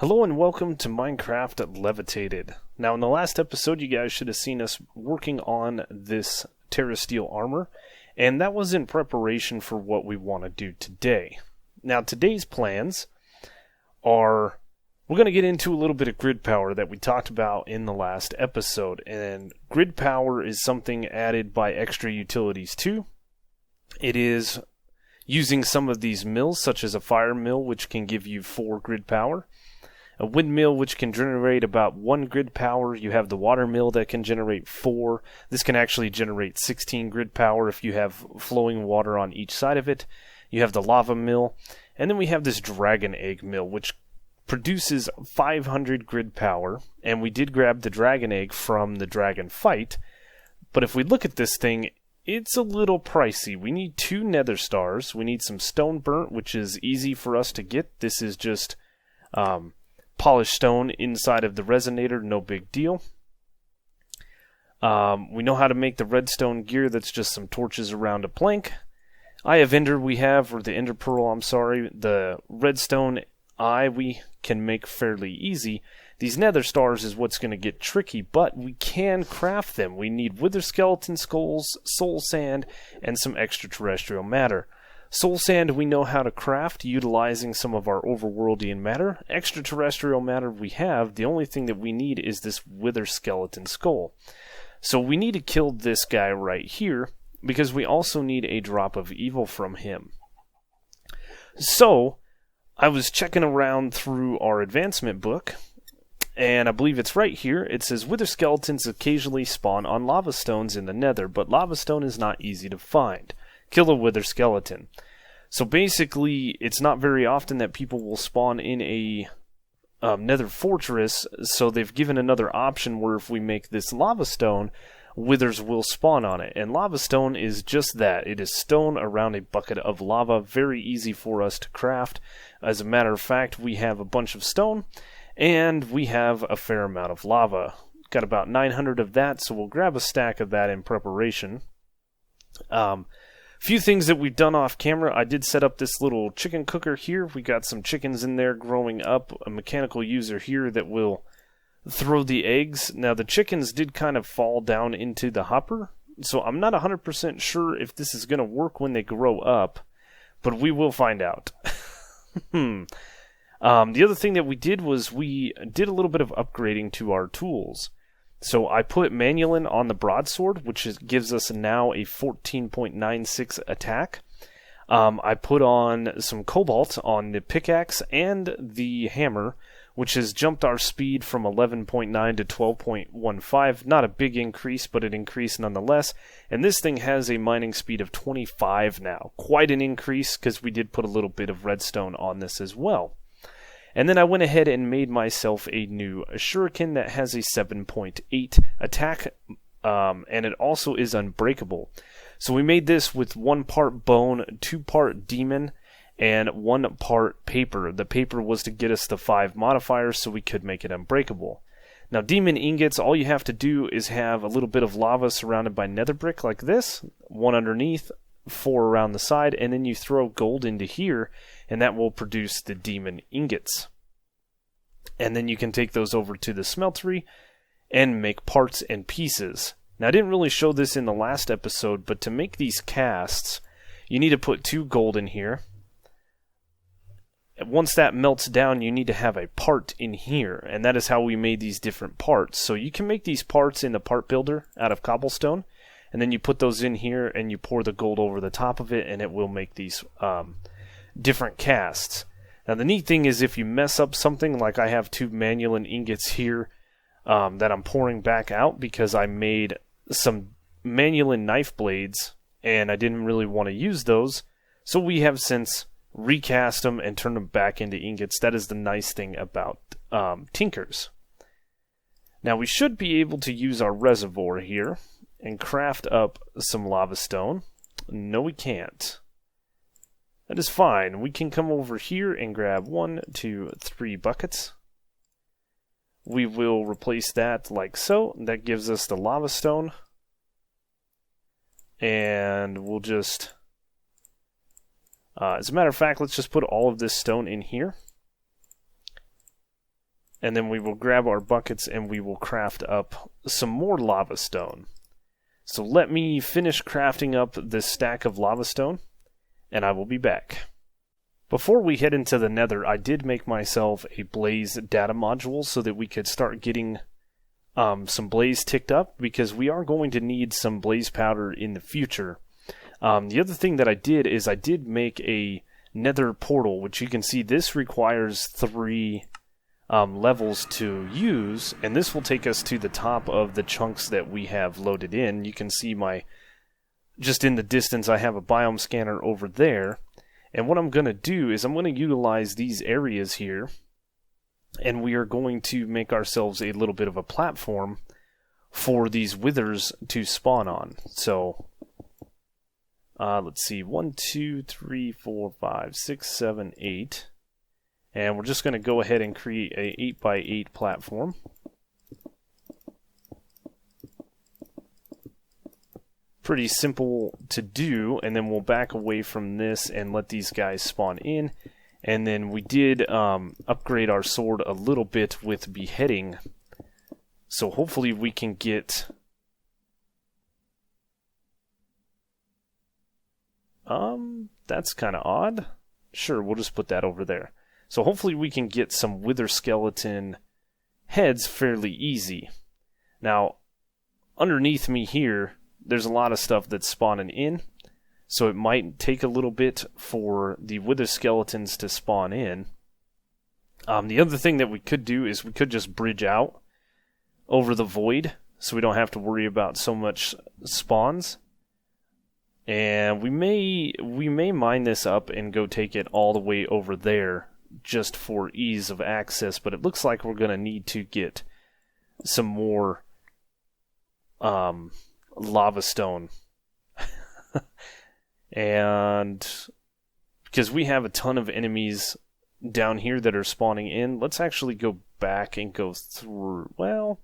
Hello and welcome to Minecraft Levitated. Now in the last episode you guys should have seen us working on this Terra Steel armor, and that was in preparation for what we want to do today. Now today's plans are, we're going to get into a little bit of grid power that we talked about in the last episode, and grid power is something added by extra utilities too. It is using some of these mills, such as a fire mill, which can give you 4 grid power. A windmill, which can generate about 1 grid power. You have the water mill that can generate 4. This can actually generate 16 grid power if you have flowing water on each side of it. You have the lava mill. And then we have this dragon egg mill, which produces 500 grid power. And we did grab the dragon egg from the dragon fight. But if we look at this thing, it's a little pricey. We need 2 Nether Stars. We need some stone burnt, which is easy for us to get. This is just polished stone inside of the resonator, no big deal. We know how to make the redstone gear, that's just some torches around a plank. Eye of Ender or the Ender Pearl, I'm sorry. The redstone eye we can make fairly easy. These Nether Stars is what's going to get tricky, but we can craft them. We need wither skeleton skulls, soul sand, and some extraterrestrial matter. Soul sand we know how to craft utilizing some of our overworldian matter. Extraterrestrial matter we have. The only thing that we need is this wither skeleton skull. So we need to kill this guy right here because we also need a drop of evil from him. So I was checking around through our advancement book, and I believe it's right here. It says wither skeletons occasionally spawn on lava stones in the nether, but lava stone is not easy to find. Kill a wither skeleton. So basically, it's not very often that people will spawn in a nether fortress, so they've given another option where if we make this lava stone, withers will spawn on it. And lava stone is just that. It is stone around a bucket of lava. Very easy for us to craft. As a matter of fact, we have a bunch of stone, and we have a fair amount of lava. Got about 900 of that, so we'll grab a stack of that in preparation. Few things that we've done off camera. I did set up this little chicken cooker here. We got some chickens in there growing up. A mechanical user here that will throw the eggs. Now the chickens did kind of fall down into the hopper, so I'm not 100% sure if this is going to work when they grow up, but we will find out. The other thing that we did was we did a little bit of upgrading to our tools. So I put Manulin on the broadsword, which gives us now a 14.96 attack. I put on some cobalt on the pickaxe and the hammer, which has jumped our speed from 11.9 to 12.15. Not a big increase, but an increase nonetheless. And this thing has a mining speed of 25 now. Quite an increase, because we did put a little bit of redstone on this as well. And then I went ahead and made myself a new shuriken that has a 7.8 attack, and it also is unbreakable. So we made this with 1 part bone, 2 part demon, and 1 part paper. The paper was to get us the 5 modifiers so we could make it unbreakable. Now demon ingots, all you have to do is have a little bit of lava surrounded by nether brick like this, 1 underneath, 4 around the side, and then you throw gold into here, and that will produce the demon ingots. And then you can take those over to the smeltery and make parts and pieces. Now I didn't really show this in the last episode, but to make these casts, you need to put 2 gold in here. Once that melts down, you need to have a part in here, and that is how we made these different parts. So you can make these parts in the part builder out of cobblestone, and then you put those in here and you pour the gold over the top of it, and it will make these different casts. Now the neat thing is if you mess up something, like I have 2 Manulin ingots here that I'm pouring back out because I made some Manulin knife blades and I didn't really want to use those, so we have since recast them and turned them back into ingots. That is the nice thing about tinkers. Now we should be able to use our reservoir here and craft up some lava stone. No, we can't. That is fine. We can come over here and grab 1, 2, 3 buckets. We will replace that like so. That gives us the lava stone. And we'll just... as a matter of fact, let's just put all of this stone in here. And then we will grab our buckets and we will craft up some more lava stone. So let me finish crafting up this stack of lava stone, and I will be back. Before we head into the Nether, I did make myself a blaze data module so that we could start getting some blaze ticked up, because we are going to need some blaze powder in the future. The other thing that I did is I did make a Nether Portal, which you can see this requires 3 levels to use, and this will take us to the top of the chunks that we have loaded in. You can see just in the distance I have a biome scanner over there, and what I'm going to do is I'm going to utilize these areas here, and we are going to make ourselves a little bit of a platform for these withers to spawn on. So let's see, 1, 2, 3, 4, 5, 6, 7, 8. And we're just going to go ahead and create a 8x8 platform. Pretty simple to do, and then we'll back away from this and let these guys spawn in. And then we did upgrade our sword a little bit with beheading, so hopefully we can get that's kind of odd. Sure, we'll just put that over there. So hopefully we can get some wither skeleton heads fairly easy. Now, underneath me here, there's a lot of stuff that's spawning in, so it might take a little bit for the wither skeletons to spawn in. The other thing that we could do is we could just bridge out over the void, so we don't have to worry about so much spawns. And we may mine this up and go take it all the way over there, just for ease of access, but it looks like we're going to need to get some more lava stone. And because we have a ton of enemies down here that are spawning in, let's actually go back and go through. Well,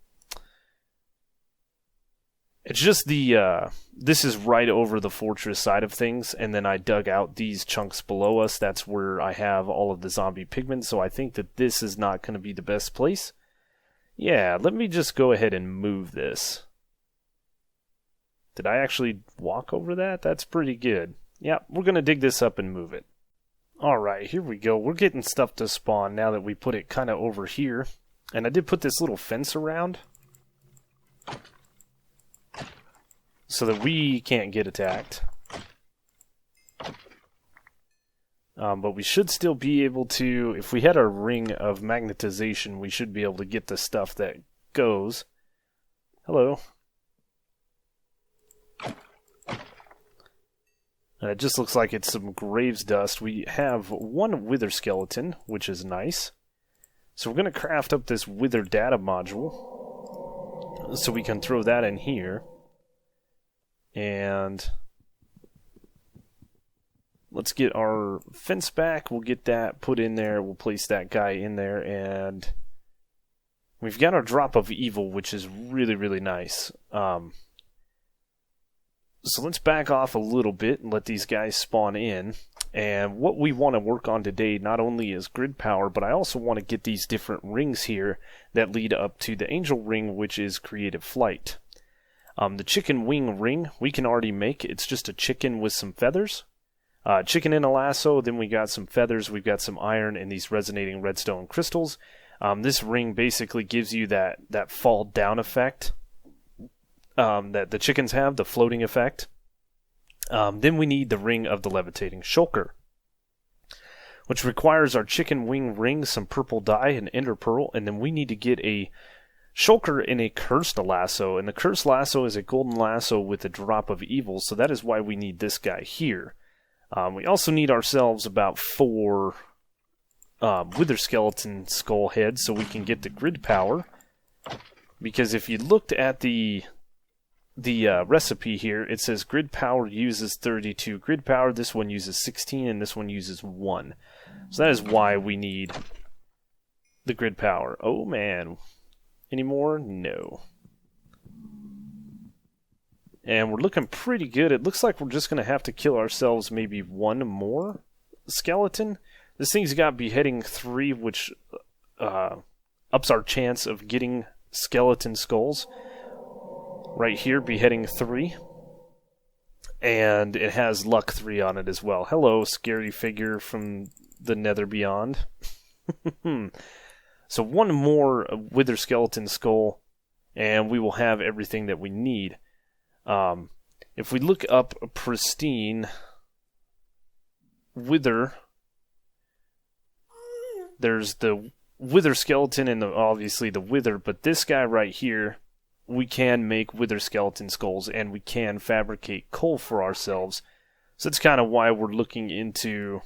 it's just this is right over the fortress side of things, and then I dug out these chunks below us. That's where I have all of the zombie pigmen, so I think that this is not going to be the best place. Yeah, let me just go ahead and move this. Did I actually walk over that? That's pretty good. Yeah, we're going to dig this up and move it. Alright, here we go. We're getting stuff to spawn now that we put it kind of over here. And I did put this little fence around, so that we can't get attacked. But we should still be able to, if we had our ring of magnetization, we should be able to get the stuff that goes. Hello. And it just looks like it's some graves dust. We have 1 wither skeleton, which is nice. So we're going to craft up this wither data module, so we can throw that in here. And let's get our fence back. We'll get that put in there. We'll place that guy in there. And we've got our drop of evil, which is really, really nice. So let's back off a little bit and let these guys spawn in. And what we want to work on today not only is grid power, but I also want to get these different rings here that lead up to the angel ring, which is creative flight. The chicken wing ring we can already make. It's just a chicken with some feathers. Chicken in a lasso, then we got some feathers, we've got some iron, and these resonating redstone crystals. This ring basically gives you that fall down effect that the chickens have, the floating effect. Then we need the ring of the levitating shulker, which requires our chicken wing ring, some purple dye, and ender pearl, and then we need to get a shulker in a cursed lasso, and the cursed lasso is a golden lasso with a drop of evil, so that is why we need this guy here. We also need ourselves about 4 wither skeleton skull heads so we can get the grid power, because if you looked at the recipe here, it says grid power uses 32 grid power, this one uses 16, and this one uses 1. So that is why we need the grid power. Oh man. Any more? No. And we're looking pretty good. It looks like we're just going to have to kill ourselves maybe 1 more skeleton. This thing's got beheading 3, which ups our chance of getting skeleton skulls. Right here, beheading 3. And it has luck 3 on it as well. Hello, scary figure from the Nether Beyond. So one more Wither Skeleton Skull, and we will have everything that we need. If we look up a pristine Wither, there's the Wither Skeleton and obviously the Wither, but this guy right here, we can make Wither Skeleton Skulls, and we can fabricate coal for ourselves. So that's kind of why we're looking into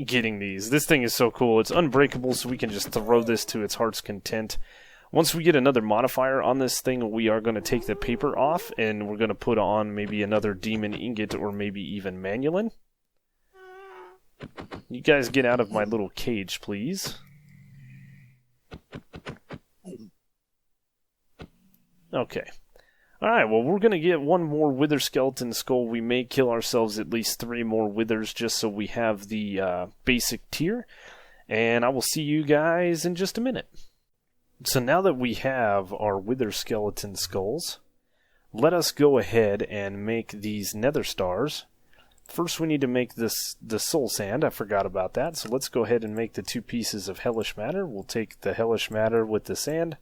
getting these. This thing is so cool. It's unbreakable, so we can just throw this to its heart's content. Once we get another modifier on this thing, we are going to take the paper off, and we're going to put on maybe another demon ingot or maybe even manulin. You guys get out of my little cage, please. Okay. Alright, well, we're going to get one more Wither Skeleton Skull. We may kill ourselves at least 3 more Withers just so we have the basic tier. And I will see you guys in just a minute. So now that we have our Wither Skeleton Skulls, let us go ahead and make these Nether Stars. First we need to make the soul sand. I forgot about that. So let's go ahead and make the 2 pieces of hellish matter. We'll take the hellish matter with the sand.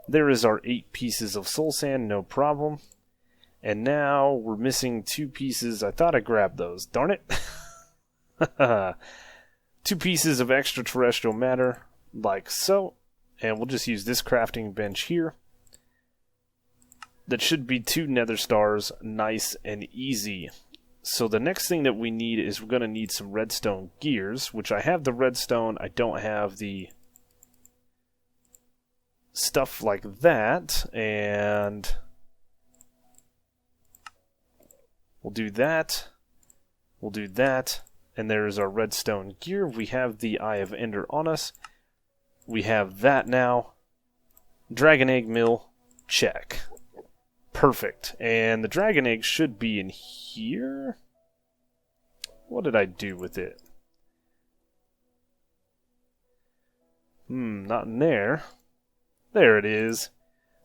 There is our 8 pieces of soul sand, no problem. And now we're missing 2 pieces. I thought I grabbed those. Darn it. 2 pieces of extraterrestrial matter, like so. And we'll just use this crafting bench here. That should be 2 Nether Stars, nice and easy. So the next thing that we need is we're going to need some Redstone Gears, which I have the redstone. I don't have the stuff like that, and we'll do that. We'll do that, and there's our redstone gear. We have the Eye of Ender on us. We have that now. Dragon egg mill, check. Perfect. And the dragon egg should be in here. What did I do with it? Not in there. There it is.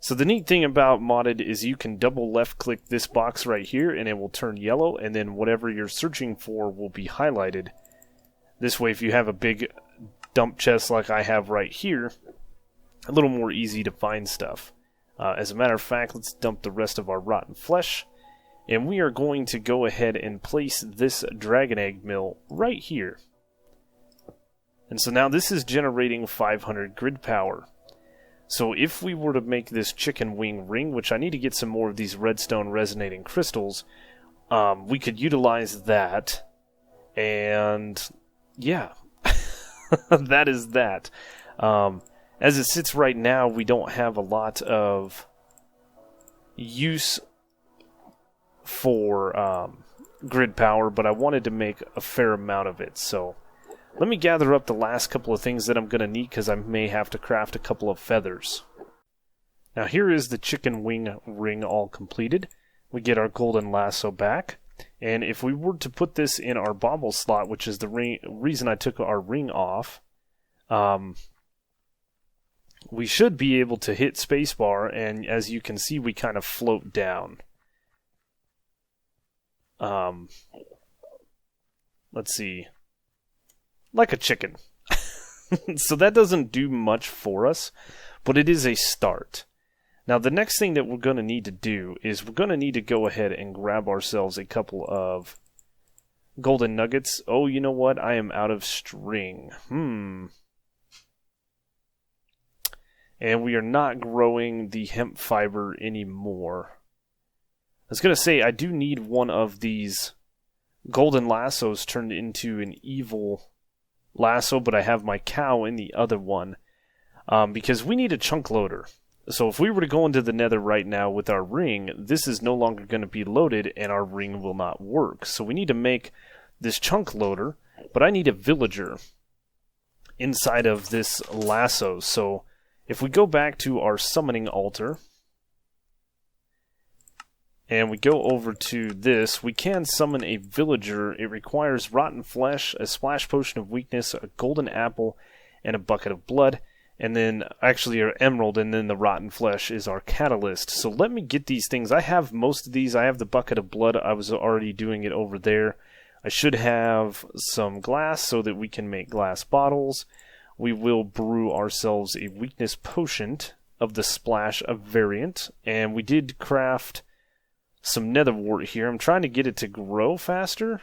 So the neat thing about modded is you can double left click this box right here and it will turn yellow, and then whatever you're searching for will be highlighted. This way, if you have a big dump chest like I have right here, a little more easy to find stuff. As a matter of fact, let's dump the rest of our rotten flesh. And we are going to go ahead and place this dragon egg mill right here. And so now this is generating 500 grid power. So if we were to make this chicken wing ring, which I need to get some more of these redstone resonating crystals, we could utilize that. And yeah, that is that. As it sits right now, we don't have a lot of use for grid power, but I wanted to make a fair amount of it. So let me gather up the last couple of things that I'm going to need, because I may have to craft a couple of feathers. Now here is the chicken wing ring all completed. We get our golden lasso back. And if we were to put this in our bauble slot, which is the reason I took our ring off, we should be able to hit spacebar, and as you can see, we kind of float down. Let's see. Like a chicken. So that doesn't do much for us, but it is a start. Now the next thing that we're going to need to do is we're going to need to go ahead and grab ourselves a couple of golden nuggets. Oh, you know what? I am out of string. And we are not growing the hemp fiber anymore. I was going to say, I do need one of these golden lassos turned into an evil lasso, but I have my cow in the other one. Because we need a chunk loader. So if we were to go into the nether right now with our ring, this is no longer going to be loaded and our ring will not work. So we need to make this chunk loader, but I need a villager inside of this lasso. So if we go back to our summoning altar, and we go over to this, we can summon a villager. It requires rotten flesh, a splash potion of weakness, a golden apple, and a bucket of blood. And then, actually, our emerald, and then the rotten flesh is our catalyst. So let me get these things. I have most of these. I have the bucket of blood. I was already doing it over there. I should have some glass so that we can make glass bottles. We will brew ourselves a weakness potion of the splash of variant. And we did craft some nether wart here. I'm trying to get it to grow faster.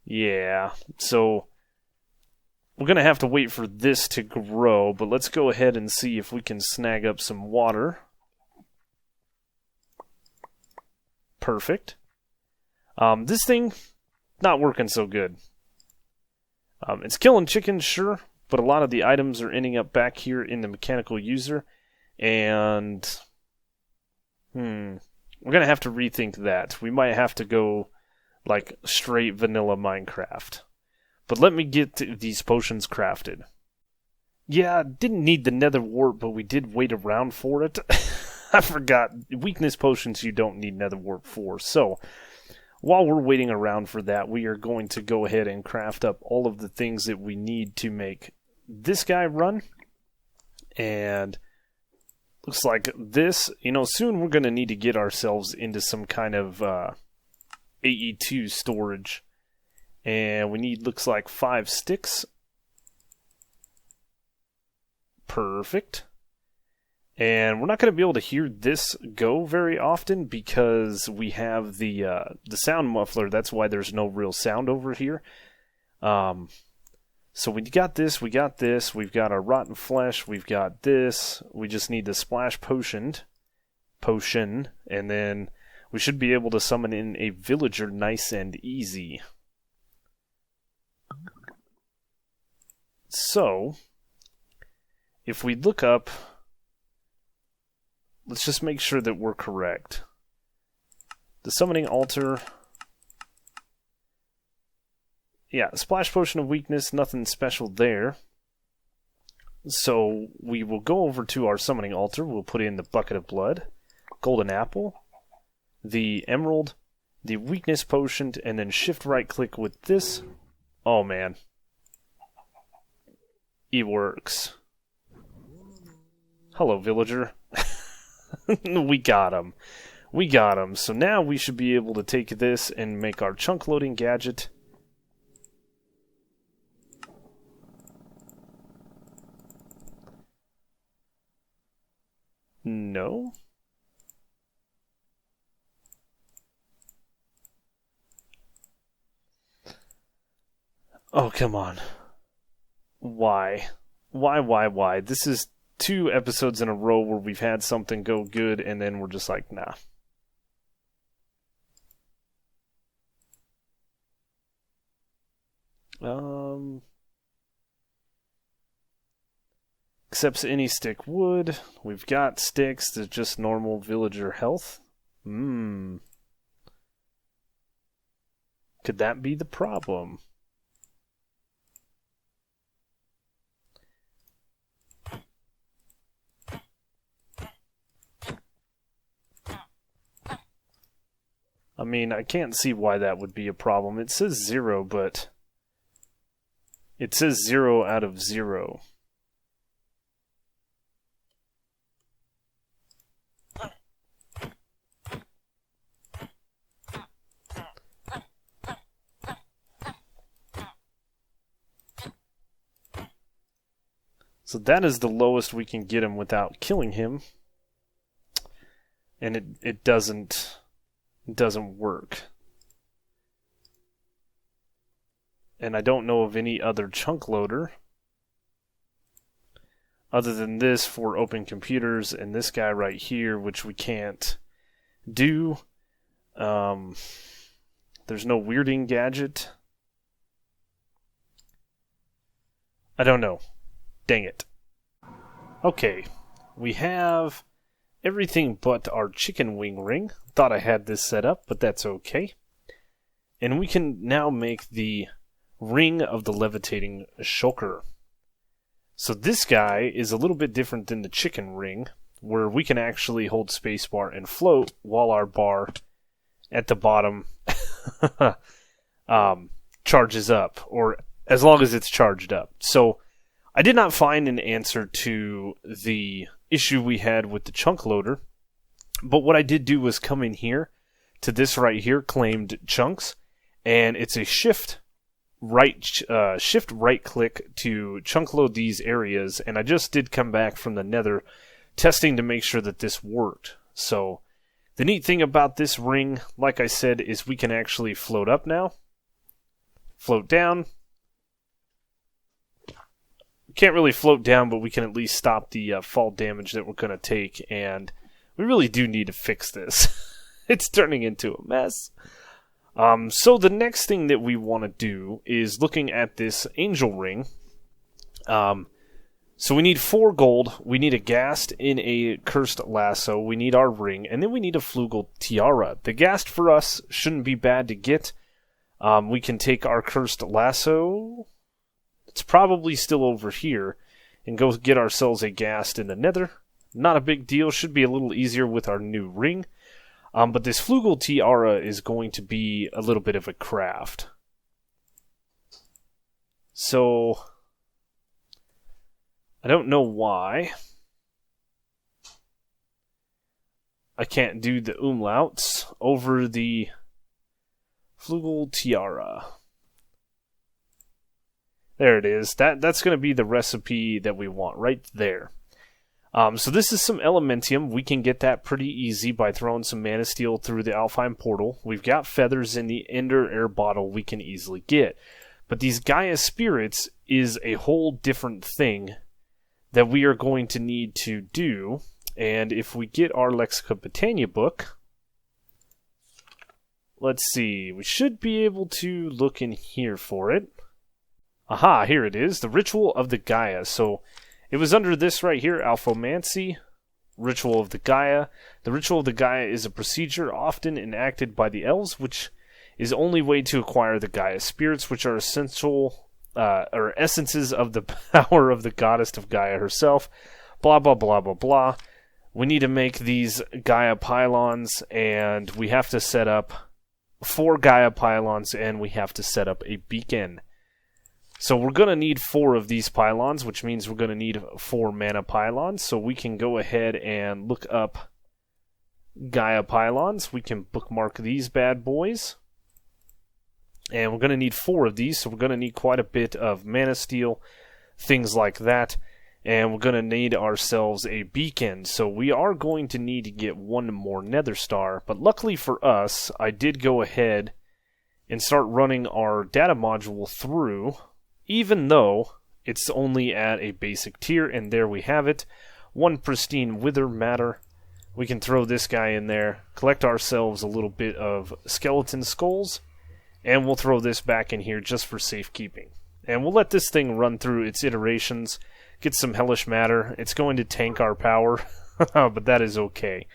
Yeah, so we're going to have to wait for this to grow, but let's go ahead and see if we can snag up some water. Perfect. This thing, not working so good. It's killing chickens, sure, but a lot of the items are ending up back here in the mechanical user, and we're going to have to rethink that. We might have to go like straight vanilla Minecraft. But let me get these potions crafted. Yeah, didn't need the nether wart, but we did wait around for it. I forgot. Weakness potions you don't need nether wart for. So, while we're waiting around for that, we are going to go ahead and craft up all of the things that we need to make this guy run. And looks like this, soon we're going to need to get ourselves into some kind of AE2 storage. And we need, looks like 5 sticks. Perfect. And we're not going to be able to hear this go very often because we have the sound muffler. That's why there's no real sound over here. So we got this, we've got our rotten flesh, we've got this. We just need the splash potion, and then we should be able to summon in a villager nice and easy. So, if we look up, let's just make sure that we're correct. The summoning altar, yeah, splash potion of weakness, nothing special there. So, we will go over to our summoning altar, we'll put in the bucket of blood, golden apple, the emerald, the weakness potion, and then shift right click with this. Oh man. It works. Hello, villager. We got him. So now we should be able to take this and make our chunk loading gadget. No. Oh, come on. Why? Why? This is 2 episodes in a row where we've had something go good and then we're just like, nah. Accepts any stick wood. We've got sticks. There's just normal villager health. Could that be the problem? I mean, I can't see why that would be a problem. It says 0, but it says 0 out of 0. So that is the lowest we can get him without killing him. And it doesn't work. And I don't know of any other chunk loader other than this for open computers and this guy right here, which we can't do. There's no weirding gadget. I don't know. Dang it. Okay, we have everything but our chicken wing ring. Thought I had this set up, but that's okay. And we can now make the ring of the levitating shulker. So this guy is a little bit different than the chicken ring. where we can actually hold spacebar and float while our bar at the bottom charges up, or as long as it's charged up. So I did not find an answer to the issue we had with the chunk loader, but what I did do was come in here to this right here, claimed chunks, and it's a shift right click to chunk load these areas, and I just did come back from the Nether testing to make sure that this worked. So the neat thing about this ring, like I said, is we can actually float up now, float down. Can't really float down, but we can at least stop the fall damage that we're going to take, and we really do need to fix this. It's turning into a mess. So the next thing that we want to do is looking at this angel ring. So we need 4 gold, we need a ghast in a cursed lasso, we need our ring, and then we need a flugel tiara. The ghast for us shouldn't be bad to get. We can take our cursed lasso, it's probably still over here, and go get ourselves a ghast in the Nether. Not a big deal, should be a little easier with our new ring. But this flugel tiara is going to be a little bit of a craft. So I don't know why I can't do the umlauts over the flugel tiara. There it is. That's going to be the recipe that we want right there. So this is some elementium. We can get that pretty easy by throwing some mana steel through the Alpine portal. We've got feathers in the ender air bottle we can easily get. But these Gaia spirits is a whole different thing that we are going to need to do. And if we get our Lexica Botania book, let's see, we should be able to look in here for it. Aha, here it is, the Ritual of the Gaia. So it was under this right here, Alphomancy, Ritual of the Gaia. The Ritual of the Gaia is a procedure often enacted by the elves, which is the only way to acquire the Gaia spirits, which are essential, or essences of the power of the goddess of Gaia herself. Blah, blah, blah, blah, blah. We need to make these Gaia Pylons, and we have to set up 4 Gaia Pylons, and we have to set up a beacon. So we're going to need 4 of these pylons, which means we're going to need 4 mana pylons. So we can go ahead and look up Gaia Pylons. We can bookmark these bad boys. And we're going to need 4 of these, so we're going to need quite a bit of mana steel, things like that. And we're going to need ourselves a beacon. So we are going to need to get 1 more Nether Star. But luckily for us, I did go ahead and start running our data module through, even though it's only at a basic tier, and there we have it. 1 pristine wither matter. We can throw this guy in there, collect ourselves a little bit of skeleton skulls, and we'll throw this back in here just for safekeeping. And we'll let this thing run through its iterations, get some hellish matter. It's going to tank our power, but that is okay.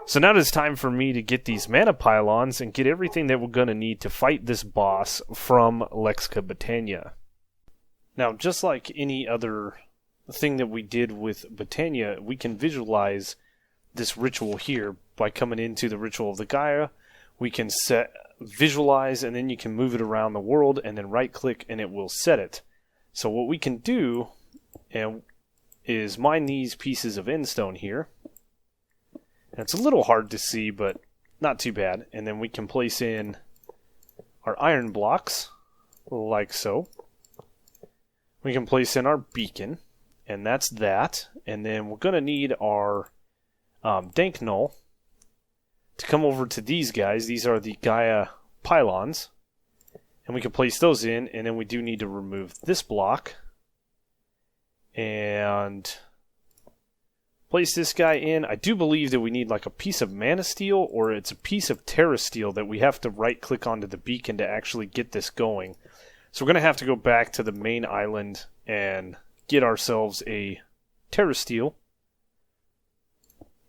So now it's time for me to get these mana pylons and get everything that we're going to need to fight this boss from Lexica Botania. Now, just like any other thing that we did with Botania, we can visualize this ritual here by coming into the Ritual of the Gaia. We can visualize, and then you can move it around the world, and then right-click, and it will set it. So what we can do is mine these pieces of endstone here. And it's a little hard to see, but not too bad. And then we can place in our iron blocks, like so. We can place in our beacon, and that's that. And then we're going to need our dank null to come over to these guys. These are the Gaia Pylons. And we can place those in, and then we do need to remove this block. And place this guy in. I do believe that we need like a piece of mana steel, or it's a piece of terra steel that we have to right click onto the beacon to actually get this going. So we're going to have to go back to the main island and get ourselves a terra steel.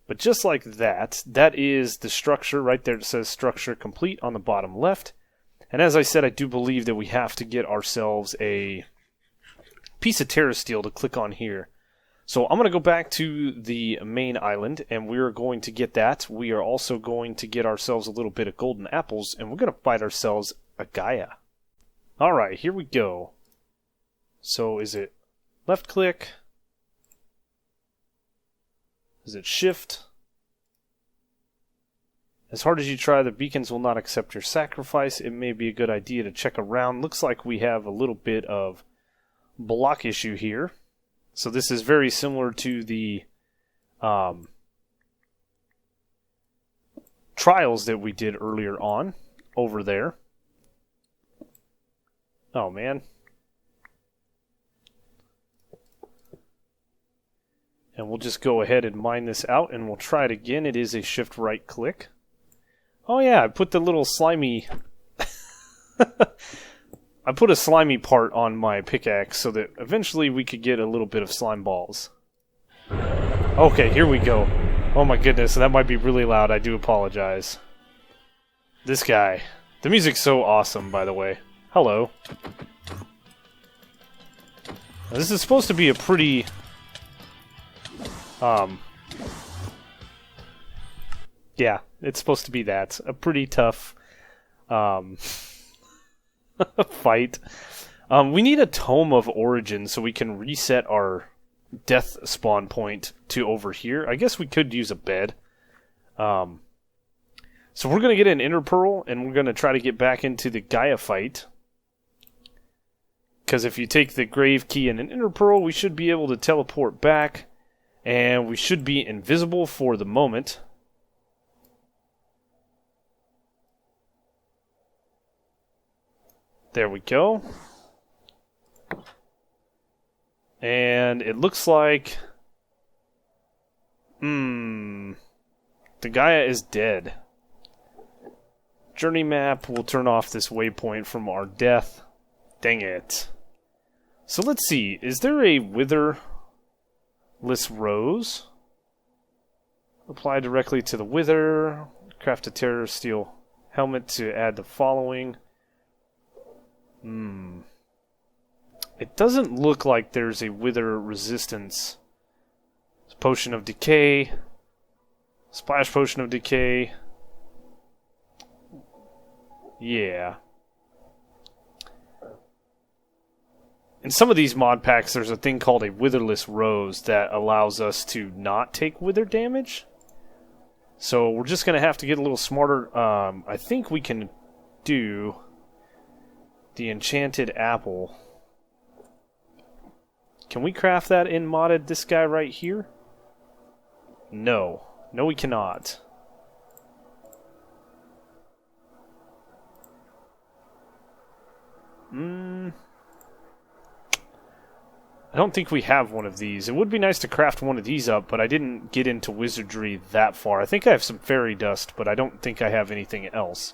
But just like that, that is the structure right there. It says structure complete on the bottom left. And as I said, I do believe that we have to get ourselves a piece of terra steel to click on here. So I'm going to go back to the main island, and we're going to get that. We are also going to get ourselves a little bit of golden apples, and we're going to find ourselves a Gaia. Alright, here we go. So is it left click? Is it shift? As hard as you try, the beacons will not accept your sacrifice. It may be a good idea to check around. Looks like we have a little bit of block issue here. So this is very similar to the trials that we did earlier on over there. Oh man. And we'll just go ahead and mine this out, and we'll try it again. It is a shift right click. Oh yeah, I put the little slimy... I put a slimy part on my pickaxe so that eventually we could get a little bit of slime balls. Okay, here we go. Oh my goodness, that might be really loud. I do apologize. This guy. The music's so awesome, by the way. Hello. Now, this is supposed to be a pretty... yeah, it's supposed to be that. A pretty tough... fight. We need a Tome of Origin so we can reset our death spawn point to over here. I guess we could use a bed. So we're going to get an Ender Pearl, and we're going to try to get back into the Gaia fight. Because if you take the Grave Key and an Ender Pearl, we should be able to teleport back, and we should be invisible for the moment. There we go. And it looks like... the Gaia is dead. Journey map will turn off this waypoint from our death. Dang it. So let's see. Is there a witherless rose? Apply directly to the wither. Craft a terror steel helmet to add the following. It doesn't look like there's a wither resistance. Potion of Decay. Splash Potion of Decay. Yeah. In some of these mod packs, there's a thing called a witherless rose that allows us to not take wither damage. So we're just going to have to get a little smarter. I think we can do... the Enchanted Apple. Can we craft that in modded this guy right here? No. No, we cannot. I don't think we have one of these. It would be nice to craft one of these up, but I didn't get into wizardry that far. I think I have some fairy dust, but I don't think I have anything else.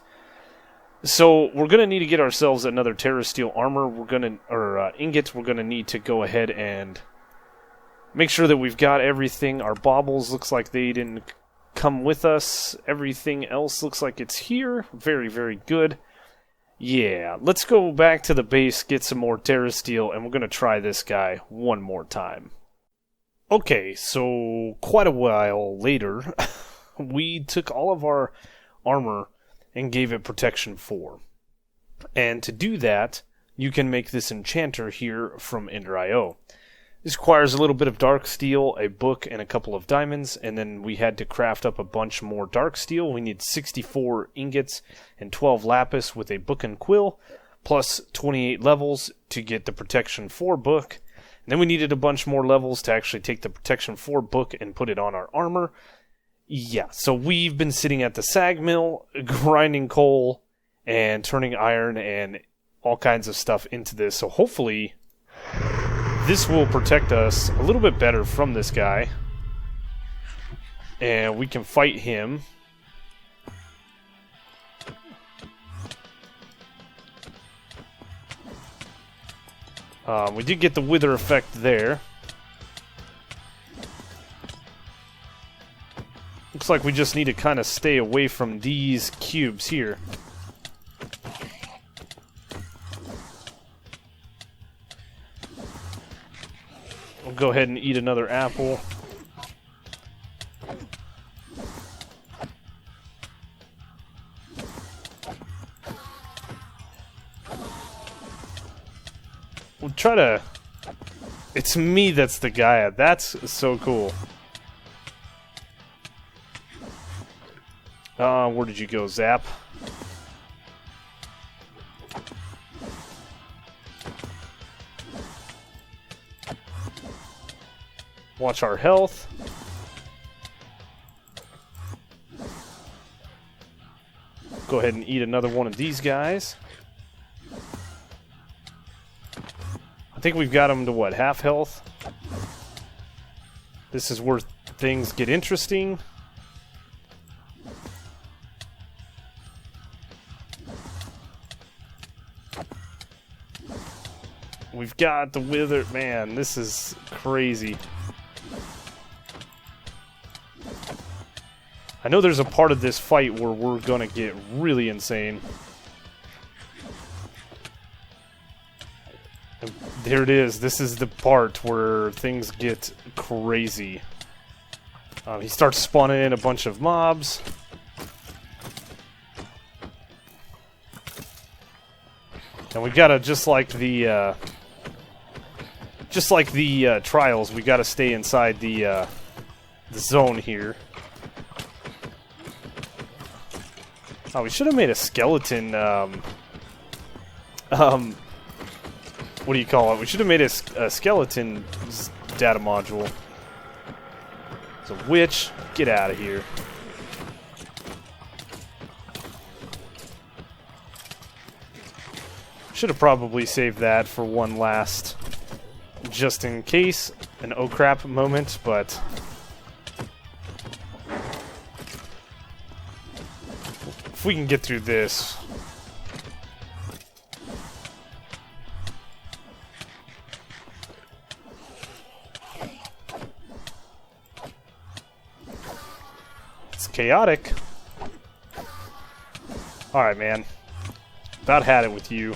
So we're gonna need to get ourselves another Terra Steel armor. Ingots. We're gonna need to go ahead and make sure that we've got everything. Our baubles looks like they didn't come with us. Everything else looks like it's here. Very, very good. Yeah, let's go back to the base, get some more Terra Steel, and we're gonna try this guy one more time. Okay, so quite a while later, we took all of our armor and gave it protection 4. And to do that, you can make this enchanter here from Ender.io. This requires a little bit of dark steel, a book, and a couple of diamonds, and then we had to craft up a bunch more dark steel. We need 64 ingots and 12 lapis with a book and quill, plus 28 levels to get the protection 4 book. And then we needed a bunch more levels to actually take the protection 4 book and put it on our armor. Yeah, so we've been sitting at the sag mill, grinding coal, and turning iron and all kinds of stuff into this. So hopefully this will protect us a little bit better from this guy. And we can fight him. We did get the wither effect there. Looks like we just need to kind of stay away from these cubes here. We'll go ahead and eat another apple. We'll try to... It's me that's the Gaia. That's so cool. Where did you go, Zap? Watch our health. Go ahead and eat another one of these guys. I think we've got them to what, half health? This is where things get interesting. We've got the wither. Man, this is crazy. I know there's a part of this fight where we're gonna get really insane. And there it is. This is the part where things get crazy. He starts spawning in a bunch of mobs. And we gotta, just like the trials, we gotta stay inside the zone here. Oh, we should have made a skeleton, what do you call it? We should have made a skeleton data module. It's a witch. Get out of here. Should have probably saved that for one last, just in case, an oh crap moment, but... If we can get through this... It's chaotic. Alright, man. About had it with you.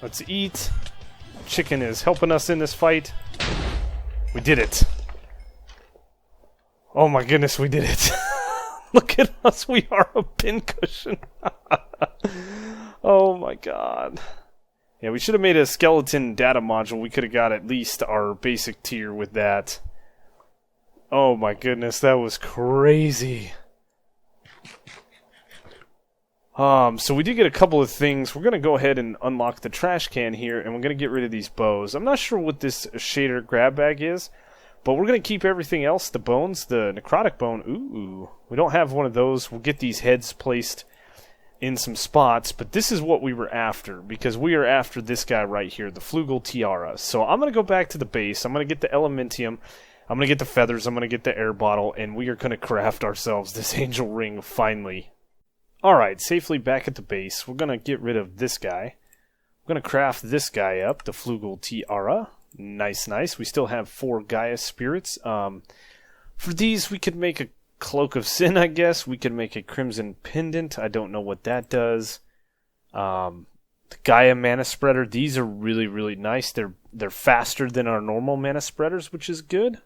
Let's eat. Chicken is helping us in this fight. We did it. Oh my goodness, we did it. Look at us, we are a pincushion. Oh my god. Yeah, we should have made a skeleton data module. We could have got at least our basic tier with that. Oh my goodness, that was crazy. So we did get a couple of things. We're going to go ahead and unlock the trash can here, and we're going to get rid of these bows. I'm not sure what this shader grab bag is, but we're going to keep everything else. The bones, the necrotic bone, ooh, we don't have one of those. We'll get these heads placed in some spots, but this is what we were after, because we are after this guy right here, the Flugel Tiara. So I'm going to go back to the base. I'm going to get the Elementium. I'm going to get the feathers. I'm going to get the air bottle, and we are going to craft ourselves this angel ring finally. Alright, safely back at the base. We're going to get rid of this guy. We're going to craft this guy up, the Flugel Tiara. Nice, nice. We still have 4 Gaia spirits. For these, we could make a Cloak of Sin, I guess. We could make a Crimson Pendant. I don't know what that does. The Gaia Mana Spreader. These are really, really nice. They're faster than our normal Mana Spreaders, which is good.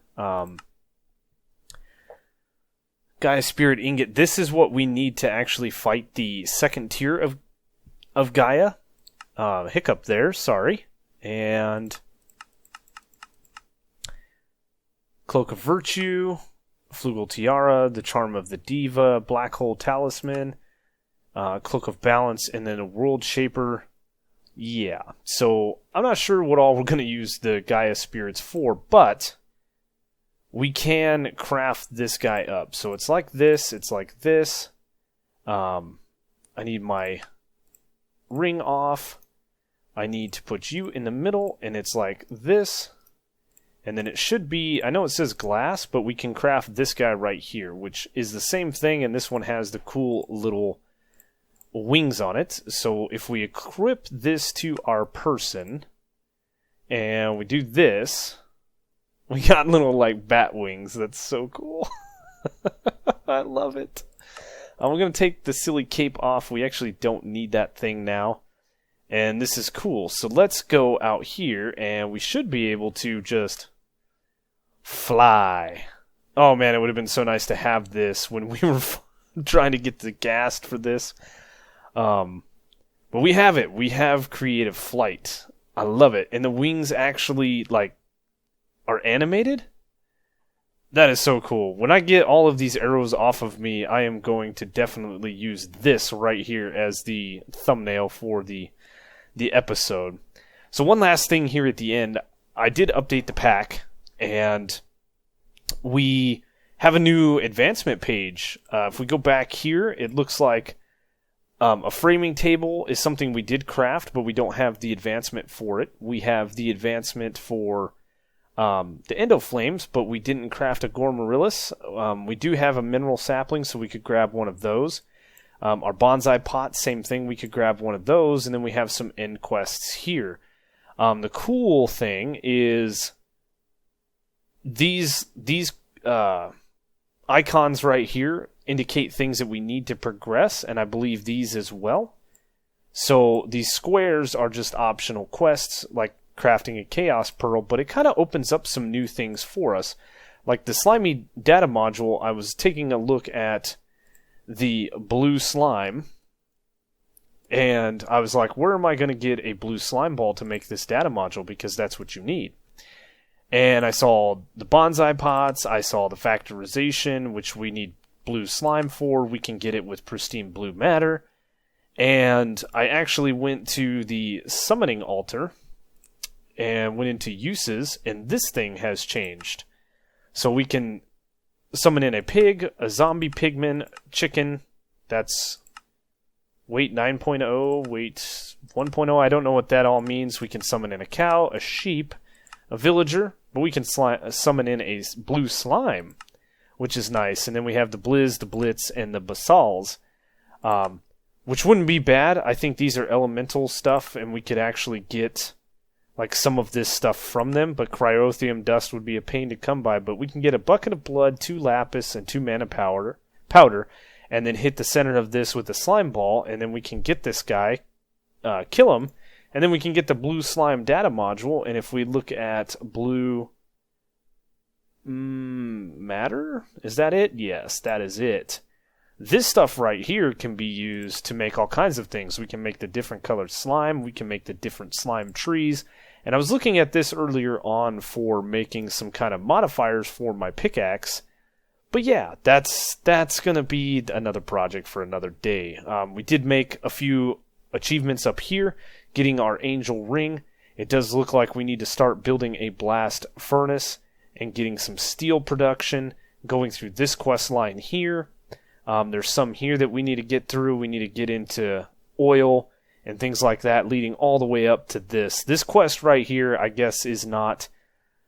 Gaia Spirit Ingot. This is what we need to actually fight the second tier of Gaia. Hiccup there, sorry. And Cloak of Virtue, Flugel Tiara, the Charm of the Diva, Black Hole Talisman, Cloak of Balance, and then a World Shaper. Yeah, so I'm not sure what all we're going to use the Gaia Spirits for, but we can craft this guy up. So it's like this, it's like this. I need my ring off. I need to put you in the middle, and it's like this. And then it should be, I know it says glass, but we can craft this guy right here, which is the same thing, and this one has the cool little wings on it. So if we equip this to our person, and we do this, we got little, like, bat wings. That's so cool. I love it. We're going to take the silly cape off. We actually don't need that thing now. And this is cool. So let's go out here, and we should be able to just fly. Oh man, it would have been so nice to have this when we were trying to get the ghast for this. But we have it. We have creative flight. I love it. And the wings actually, like, are animated? That is so cool. When I get all of these arrows off of me, I am going to definitely use this right here as the thumbnail for the episode. So one last thing here at the end. I did update the pack, and we have a new advancement page. If we go back here, it looks like a framing table is something we did craft, but we don't have the advancement for it. We have the advancement for the endo flames, but we didn't craft a Gormorillus. We do have a mineral sapling, so we could grab one of those. Our bonsai pot, same thing, we could grab one of those, and then we have some end quests here. The cool thing is these icons right here indicate things that we need to progress, and I believe these as well. So these squares are just optional quests, like crafting a chaos pearl, but it kind of opens up some new things for us. Like the slimy data module, I was taking a look at the blue slime, and I was like, where am I going to get a blue slime ball to make this data module, because that's what you need. And I saw the bonsai pots, I saw the factorization, which we need blue slime for. We can get it with pristine blue matter. And I actually went to the summoning altar and went into uses, and this thing has changed. So we can summon in a pig, a zombie pigman, chicken, that's weight 9.0, weight 1.0, I don't know what that all means. We can summon in a cow, a sheep, a villager, but we can summon in a blue slime, which is nice. And then we have the blizz, the blitz, and the basals, which wouldn't be bad. I think these are elemental stuff, and we could actually get like some of this stuff from them, but cryotheum dust would be a pain to come by. But we can get a bucket of blood, 2 lapis, and 2 mana powder, and then hit the center of this with the slime ball, and then we can get this guy, kill him, and then we can get the blue slime data module. And if we look at blue matter, is that it? Yes, that is it. This stuff right here can be used to make all kinds of things. We can make the different colored slime, we can make the different slime trees. And I was looking at this earlier on for making some kind of modifiers for my pickaxe. But yeah, that's going to be another project for another day. We did make a few achievements up here, getting our angel ring. It does look like we need to start building a blast furnace and getting some steel production, going through this quest line here. There's some here that we need to get through. We need to get into oil and things like that, leading all the way up to this. This quest right here, I guess, is not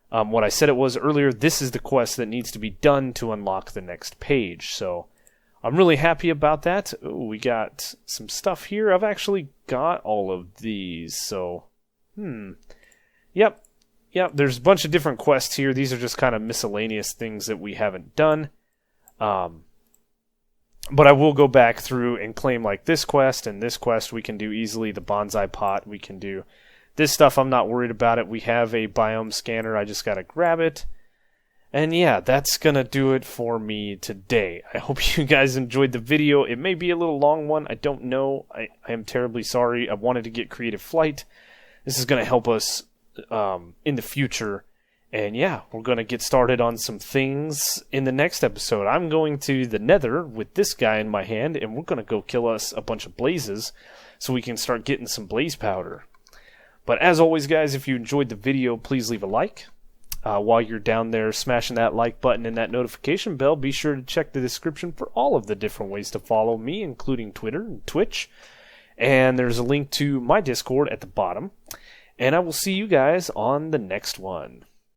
what I said it was earlier. This is the quest that needs to be done to unlock the next page. So I'm really happy about that. Ooh, we got some stuff here. I've actually got all of these. So, Yep, there's a bunch of different quests here. These are just kind of miscellaneous things that we haven't done. But I will go back through and claim like this quest and this quest we can do easily. The bonsai pot we can do. This stuff I'm not worried about it. We have a biome scanner. I just got to grab it. And yeah, that's going to do it for me today. I hope you guys enjoyed the video. It may be a little long one. I don't know. I am terribly sorry. I wanted to get creative flight. This is going to help us in the future. And yeah, we're going to get started on some things in the next episode. I'm going to the Nether with this guy in my hand, and we're going to go kill us a bunch of blazes so we can start getting some blaze powder. But as always, guys, if you enjoyed the video, please leave a like. While you're down there smashing that like button and that notification bell, be sure to check the description for all of the different ways to follow me, including Twitter and Twitch. And there's a link to my Discord at the bottom. And I will see you guys on the next one.